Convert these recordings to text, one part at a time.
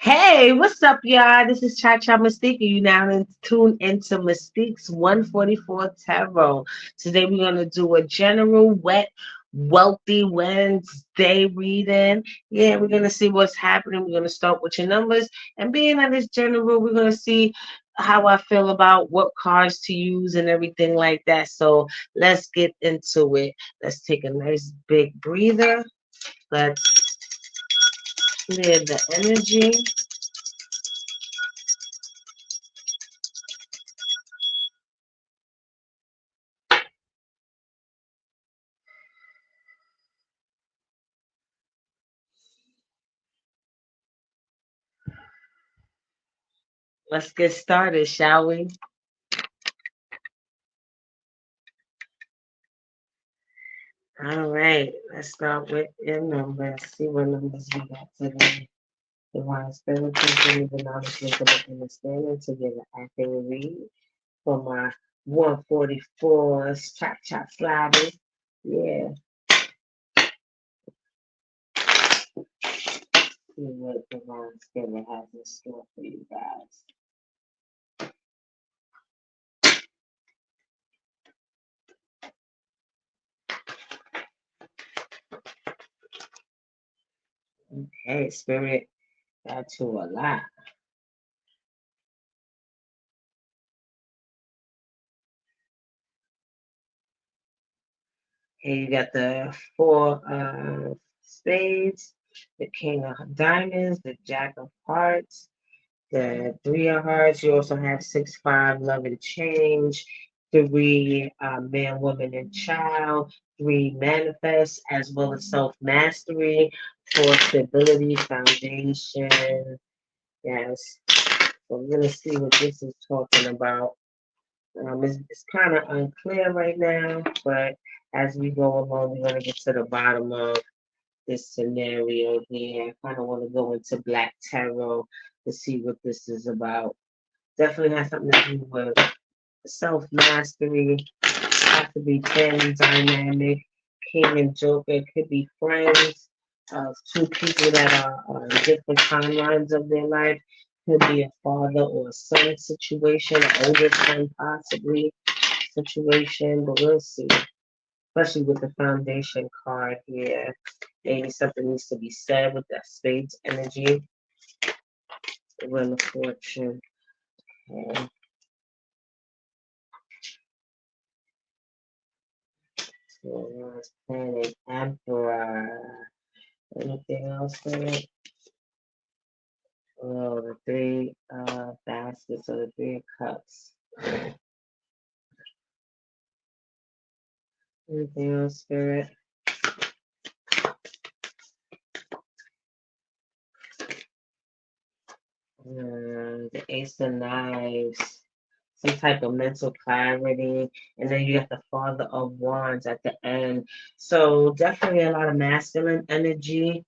Hey, what's up, y'all? This is Cha Cha Mystique, and you now tune into Mystique's 144 Tarot. Today, we're going to do a general wet, wealthy Wednesday reading. Yeah, we're going to see what's happening. We're going to start with your numbers. And being that it's general, we're going to see how I feel about what cards to use and everything like that. So, let's get into it. Let's take a nice big breather. Let's clear the energy. Let's get started, shall we? All right, let's start with your numbers. See what numbers we got today. Divine Spirit, please give me the knowledge, wisdom, and understanding to give an accurate read for my 144 chop chop sliders. Yeah, see what Divine Spirit has in store for you guys. Okay, Spirit, got to a lot. Here you got the four of spades, the king of diamonds, the jack of hearts, the three of hearts. You also have 6, 5, love and change, three man, woman, and child, three manifest, as well as self mastery, four stability, foundation. Yes. So I'm gonna see what this is talking about. It's kind of unclear right now, but as we go along, we're gonna get to the bottom of this scenario here. I kind of want to go into Black Tarot to see what this is about. Definitely has something to do with self mastery. Has to be family dynamic. King and Joker could be friends. Two people that are on different timelines of their life. Could be a father or a son situation, an older son possibly situation, but we'll see. Especially with the foundation card here. Maybe something needs to be said with that spades energy. Wheel of Fortune. Okay. So Planet Emperor. Anything else in it? Oh, the three baskets or the three of cups. Anything else, Spirit? The Ace of Knives. Some type of mental clarity, and then you got the Father of Wands at the end. So definitely a lot of masculine energy.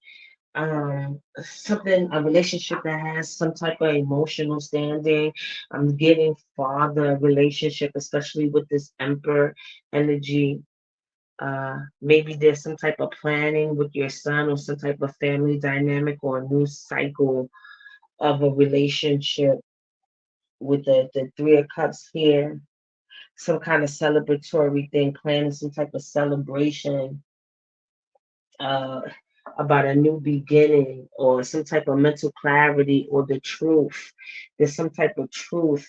Something a relationship that has some type of emotional standing. I'm getting father relationship, especially with this Emperor energy. Maybe there's some type of planning with your son or some type of family dynamic or a new cycle of a relationship with the three of cups here, some kind of celebratory thing, planning some type of celebration uh, about a new beginning or some type of mental clarity or the truth. There's some type of truth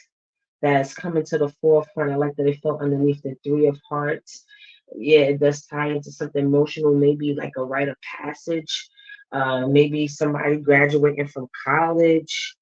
that's coming to the forefront. I like that it felt underneath the three of hearts. Yeah, it does tie into something emotional, maybe like a rite of passage. Maybe somebody graduating from college,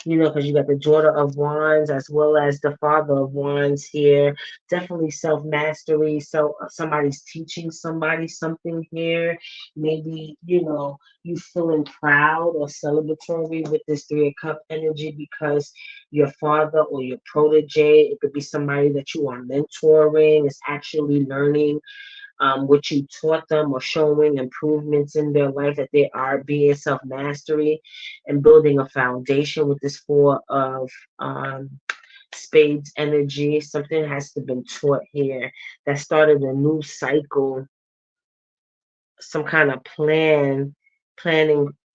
because you got the daughter of wands as well as the father of wands here. Definitely self mastery. So somebody's teaching somebody something here. Maybe you feeling proud or celebratory with this three of cup energy because your father or your protege, it could be somebody that you are mentoring, is actually learning what you taught them or showing improvements in their life, that they are being self mastery and building a foundation with this four of spades energy. Something has to been taught here that started a new cycle, some kind of planning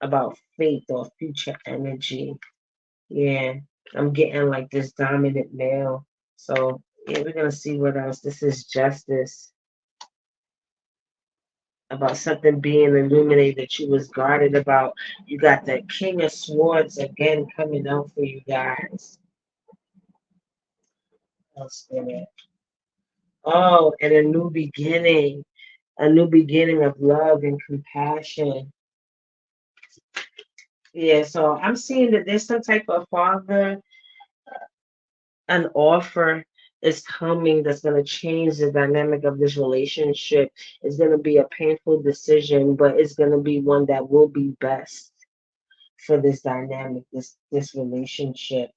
about faith or future energy. Yeah, I'm getting like this dominant male. So yeah, we're gonna see what else. This is justice about something being illuminated that you was guarded about. You got the King of Swords again coming out for you guys. Oh, spirit. Oh, and a new beginning of love and compassion. Yeah, so I'm seeing that there's some type of father, an offer is coming that's going to change the dynamic of this relationship. It's going to be a painful decision, but it's going to be one that will be best for this dynamic, this relationship.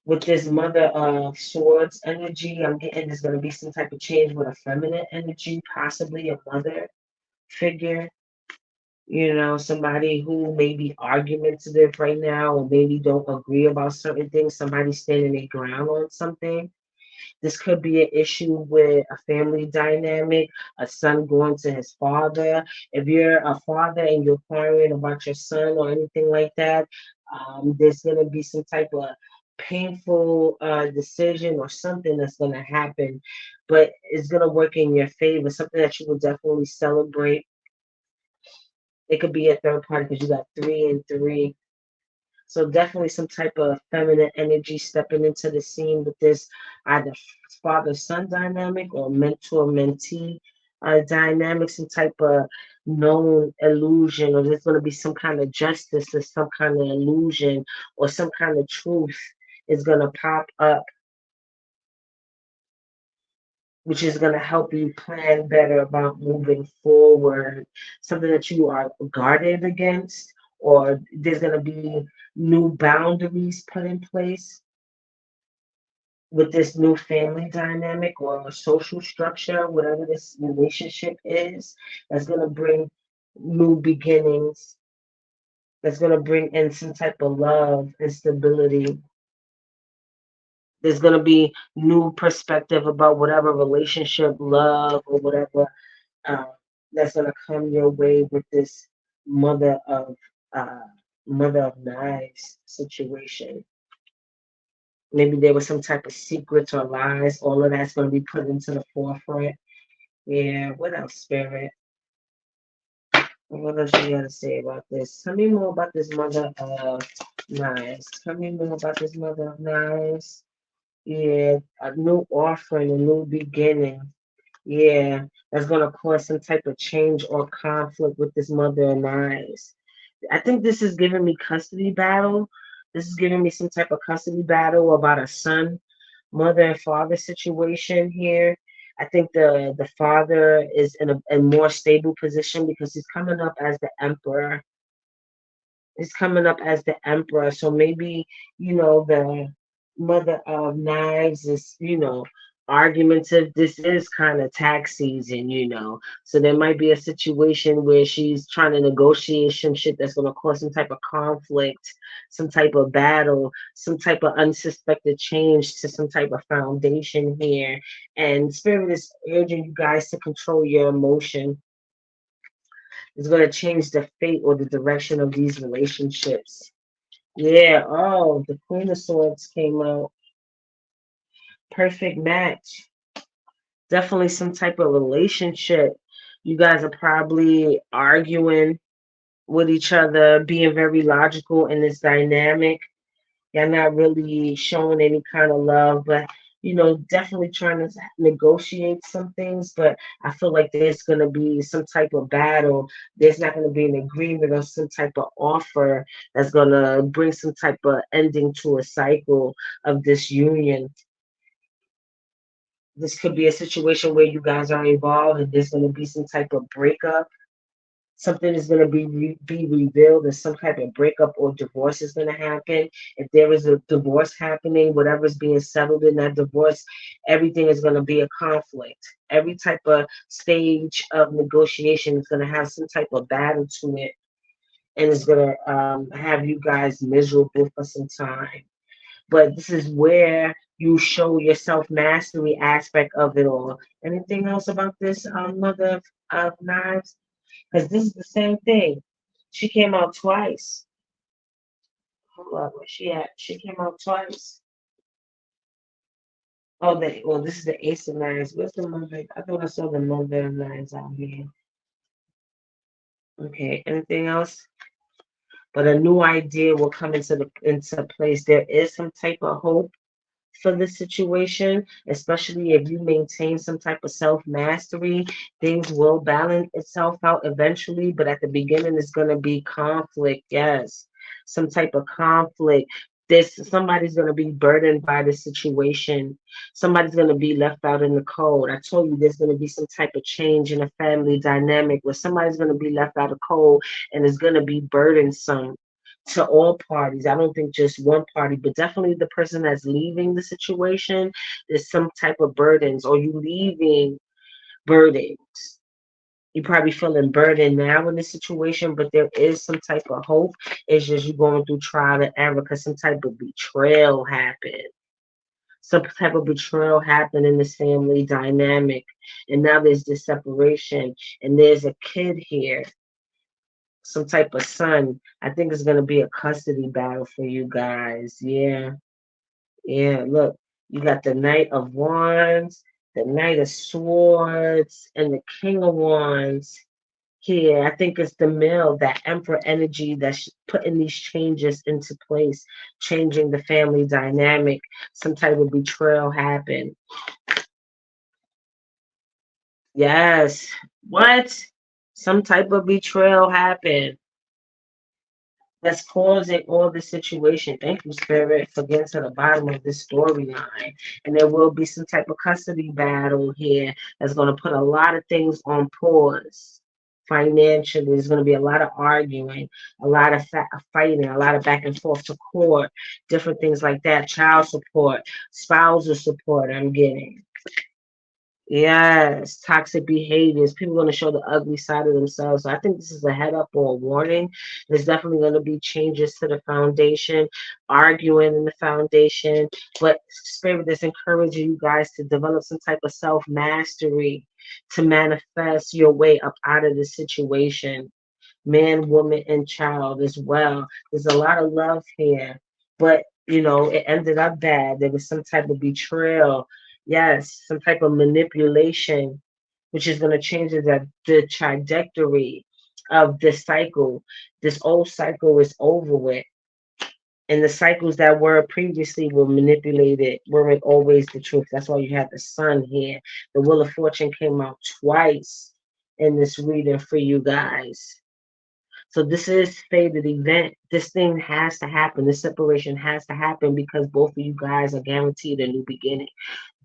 With this mother of swords energy, I'm getting there's going to be some type of change with a feminine energy, possibly a mother figure. Somebody who may be argumentative right now or maybe don't agree about certain things, somebody standing their ground on something. This could be an issue with a family dynamic, a son going to his father. If you're a father and you're inquiring about your son or anything like that, there's going to be some type of painful decision or something that's going to happen, but it's going to work in your favor, something that you will definitely celebrate. It could be a third party because you got three and three. So definitely some type of feminine energy stepping into the scene with this either father-son dynamic or mentor-mentee dynamic, some type of known illusion, or there's going to be some kind of justice or some kind of illusion or some kind of truth is going to pop up, which is going to help you plan better about moving forward, something that you are guarded against, or there's going to be new boundaries put in place with this new family dynamic or social structure, whatever this relationship is, that's going to bring new beginnings, that's going to bring in some type of love and stability. There's going to be new perspective about whatever relationship, love, or whatever uh, that's going to come your way with this mother of uh, mother of knives situation. Maybe there was some type of secrets or lies. All of that's going to be put into the forefront. Yeah, what else, Spirit? What else you got to say about this? Tell me more about this mother of knives. Tell me more about this mother of knives. Yeah, a new offering, a new beginning. Yeah, that's going to cause some type of change or conflict with this mother of knives. I think this is giving me custody battle. This is giving me some type of custody battle about a son, mother and father situation here. I think the father is in a more stable position because he's coming up as the emperor. He's coming up as the emperor. So maybe, the mother of knives is, argumentative. This is kind of tax season. So there might be a situation where she's trying to negotiate some shit that's going to cause some type of conflict, some type of battle, some type of unsuspected change to some type of foundation here. And Spirit is urging you guys to control your emotion. It's going to change the fate or the direction of these relationships. Yeah. Oh, the Queen of Swords came out. Perfect match. Definitely some type of relationship. You guys are probably arguing with each other, being very logical in this dynamic. You're not really showing any kind of love, but definitely trying to negotiate some things. But I feel like there's going to be some type of battle. There's not going to be an agreement or some type of offer that's going to bring some type of ending to a cycle of this union. This could be a situation where you guys are involved and there's going to be some type of breakup. Something is going to be revealed, and some type of breakup or divorce is going to happen. If there is a divorce happening, whatever's being settled in that divorce, everything is going to be a conflict. Every type of stage of negotiation is going to have some type of battle to it, and it's going to have you guys miserable for some time. But this is where you show your self mastery aspect of it all. Anything else about this mother of knives? Because this is the same thing. She came out twice. Hold up, where she at? She came out twice. Oh, well, this is the Ace of Nines. Where's the mother? I thought I saw the mother of nines out here. Okay, anything else? But a new idea will come into place. There is some type of hope for this situation, especially if you maintain some type of self mastery. Things will balance itself out eventually, but at the beginning, it's going to be conflict. Yes, some type of conflict. Somebody's going to be burdened by the situation. Somebody's going to be left out in the cold. I told you there's going to be some type of change in a family dynamic where somebody's going to be left out of cold and it's going to be burdensome to all parties. I don't think just one party, but definitely the person that's leaving the situation. There's some type of burdens, or you leaving burdens. You probably feeling burdened now in this situation, but there is some type of hope. It's just you going through trial and error because some type of betrayal happened. Some type of betrayal happened in this family dynamic, and now there's this separation, and there's a kid here, some type of son. I think it's gonna be a custody battle for you guys. Yeah, yeah. Look, you got the Knight of Wands, the Knight of Swords, and the King of Wands here. I think it's the male, that Emperor energy that's putting these changes into place, changing the family dynamic. Some type of betrayal happened. Yes. What? Some type of betrayal happened that's causing all this situation. Thank you, Spirit, for getting to the bottom of this storyline. And there will be some type of custody battle here that's going to put a lot of things on pause. Financially, there's going to be a lot of arguing, a lot of fighting, a lot of back and forth to court, different things like that. Child support, spousal support, I'm getting. Yes, toxic behaviors. People are going to show the ugly side of themselves. So I think this is a head up or a warning. There's definitely going to be changes to the foundation, arguing in the foundation. But Spirit is encouraging you guys to develop some type of self mastery to manifest your way up out of the situation. Man, woman, and child as well. There's a lot of love here, but it ended up bad. There was some type of betrayal. Yes, some type of manipulation, which is going to change the trajectory of this cycle. This old cycle is over with. And the cycles that were previously were manipulated weren't always the truth. That's why you have the sun here. The Wheel of Fortune came out twice in this reading for you guys. So this is fated event. This thing has to happen. This separation has to happen because both of you guys are guaranteed a new beginning.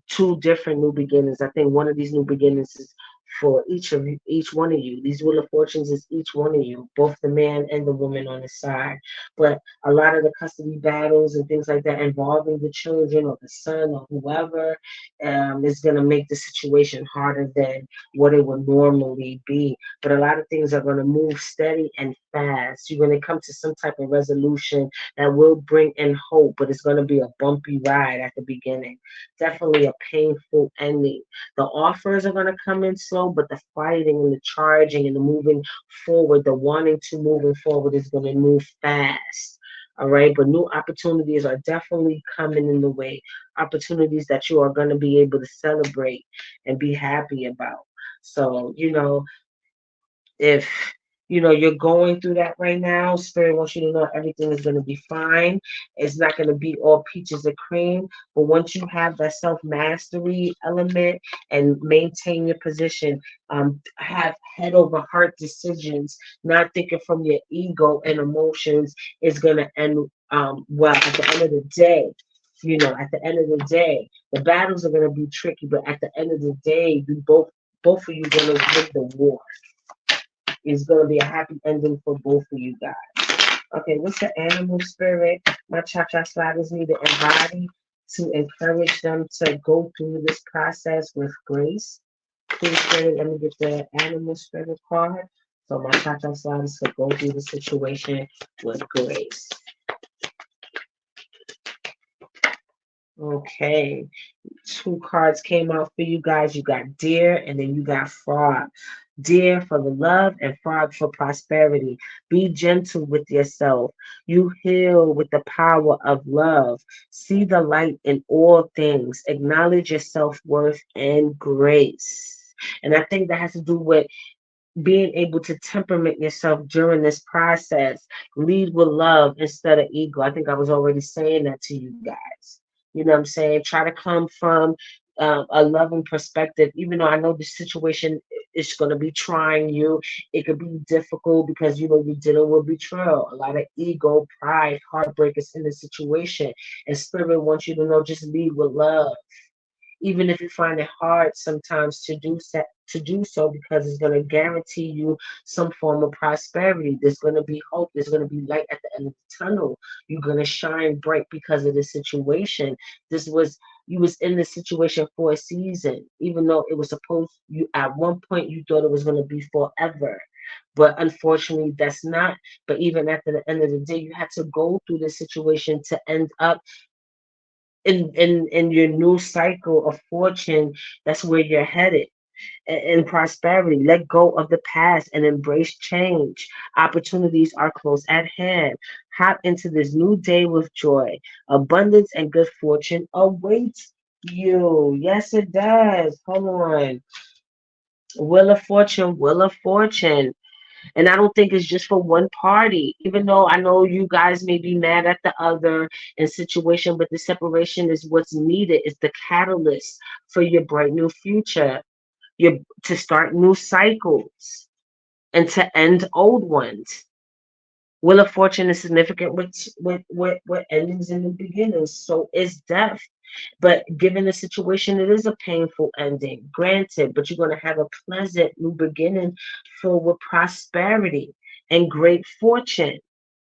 Two different new beginnings. I think one of these new beginnings is for each one of you. These Wheel of Fortunes is each one of you, both the man and the woman on the side. But a lot of the custody battles and things like that involving the children or the son or whoever is going to make the situation harder than what it would normally be. But a lot of things are going to move steady and fast. You're going to come to some type of resolution that will bring in hope, but it's going to be a bumpy ride at the beginning. Definitely a painful ending. The offers are going to come in slow, but the fighting and the charging and the moving forward, the wanting to moving forward is going to move fast. All right, but new opportunities are definitely coming in the way. Opportunities that you are going to be able to celebrate and be happy about. So, if you're going through that right now, Spirit wants you to know everything is going to be fine. It's not going to be all peaches and cream, but once you have that self-mastery element and maintain your position, have head over heart decisions, not thinking from your ego and emotions, is going to end well. At the end of the day, at the end of the day, the battles are going to be tricky, but at the end of the day, you both of you going to win the war. Is going to be a happy ending for both of you guys. Okay, what's the animal spirit my cha-cha sliders need to embody to encourage them to go through this process with grace? Please, spirit, let me get the animal spirit card so my cha-cha sliders could go through the situation with grace. Okay, two cards came out for you guys. You got deer and then you got frog. dear for the love, and frog for prosperity. Be gentle with yourself. You heal with the power of love. See the light in all things. Acknowledge your self worth and grace. And I think that has to do with being able to temperament yourself during this process. Lead with love instead of ego. I think I was already saying that to you guys. You know what I'm saying? Try to come from a loving perspective, even though I know the situation is going to be trying you. It could be difficult because, you know, you're dealing with betrayal, a lot of ego, pride, heartbreak is in the situation. And Spirit wants you to know just lead with love, even if you find it hard sometimes to do so, because it's going to guarantee you some form of prosperity. There's going to be hope. There's going to be light at the end of the tunnel. You're going to shine bright because of the situation. This was You was in this situation for a season, even though it was supposed you at one point you thought it was going to be forever. But unfortunately, that's not. But even after the end of the day, you had to go through the situation to end up in your new cycle of fortune. That's where you're headed. In prosperity, let go of the past and embrace change. Opportunities are close at hand. Hop into this new day with joy. Abundance and good fortune awaits you. Yes, it does. Hold on. Wheel of Fortune, Wheel of Fortune. And I don't think it's just for one party, even though I know you guys may be mad at the other in situation, but the separation is what's needed. It's the catalyst for your bright new future, your to start new cycles and to end old ones. Wheel of Fortune is significant with endings and new beginnings. So is death. But given the situation, it is a painful ending, granted, but you're going to have a pleasant new beginning filled with prosperity and great fortune.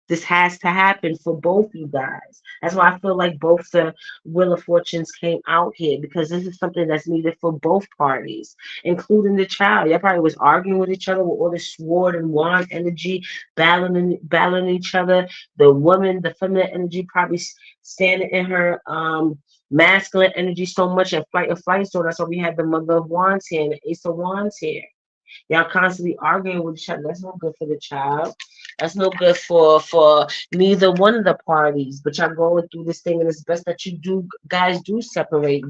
This has to happen for both you guys. That's why I feel like both the Wheel of Fortunes came out here, because this is something that's needed for both parties, including the child. Y'all probably was arguing with each other with all this sword and wand energy, battling each other. The woman, the feminine energy, probably standing in her masculine energy so much and fight or flight. So that's why we had the Mother of Wands here and the Ace of Wands here. Y'all constantly arguing with each other. That's no good for the child. That's no good for neither one of the parties. But y'all going through this thing, and it's best that you do guys do separate.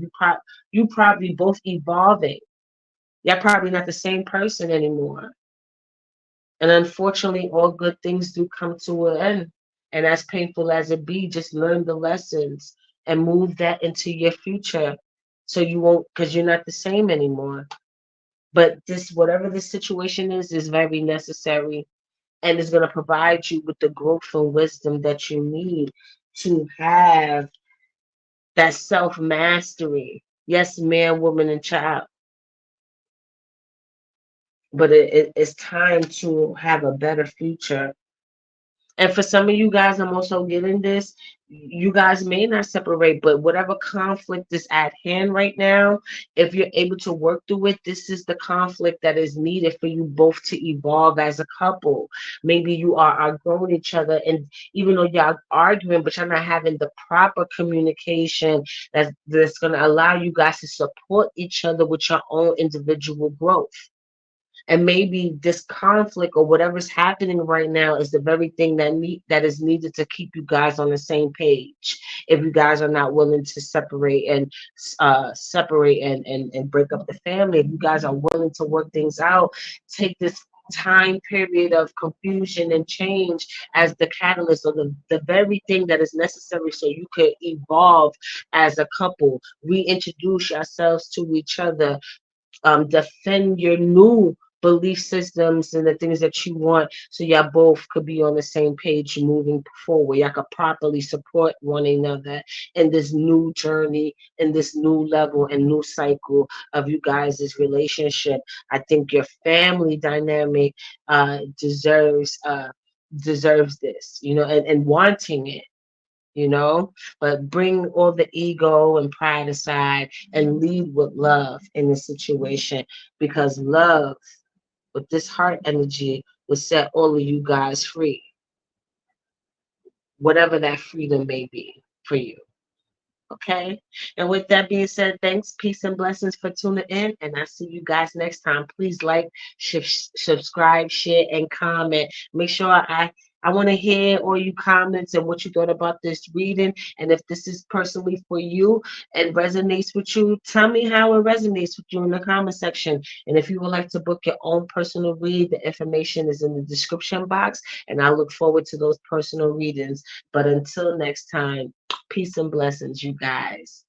You probably both evolving. Y'all probably not the same person anymore. And unfortunately, all good things do come to an end. And as painful as it be, just learn the lessons and move that into your future, so you won't, because you're not the same anymore. But this, whatever the situation is very necessary, and is going to provide you with the growth and wisdom that you need to have that self mastery. Yes, man, woman, and child, but it's time to have a better future. And for some of you guys, I'm also getting this. You guys may not separate, but whatever conflict is at hand right now, if you're able to work through it, this is the conflict that is needed for you both to evolve as a couple. Maybe you are outgrowing each other, and even though y'all arguing, but you're not having the proper communication that's going to allow you guys to support each other with your own individual growth. And maybe this conflict or whatever's happening right now is the very thing that is needed to keep you guys on the same page. If you guys are not willing to separate and break up the family, if you guys are willing to work things out, take this time period of confusion and change as the catalyst, or the very thing that is necessary so you could evolve as a couple, reintroduce yourselves to each other, defend your new belief systems and the things that you want, so y'all both could be on the same page moving forward. Y'all could properly support one another in this new journey, in this new level and new cycle of you guys' relationship. I think your family dynamic deserves this, and wanting it, but bring all the ego and pride aside and lead with love in the situation, because love with this heart energy will set all of you guys free, whatever that freedom may be for you. Okay. And with that being said, thanks, peace, and blessings for tuning in. And I see you guys next time. Please like, subscribe, share, and comment. Make sure I want to hear all you comments and what you thought about this reading. And if this is personally for you and resonates with you, tell me how it resonates with you in the comment section. And if you would like to book your own personal read, the information is in the description box. And I look forward to those personal readings. But until next time, peace and blessings, you guys.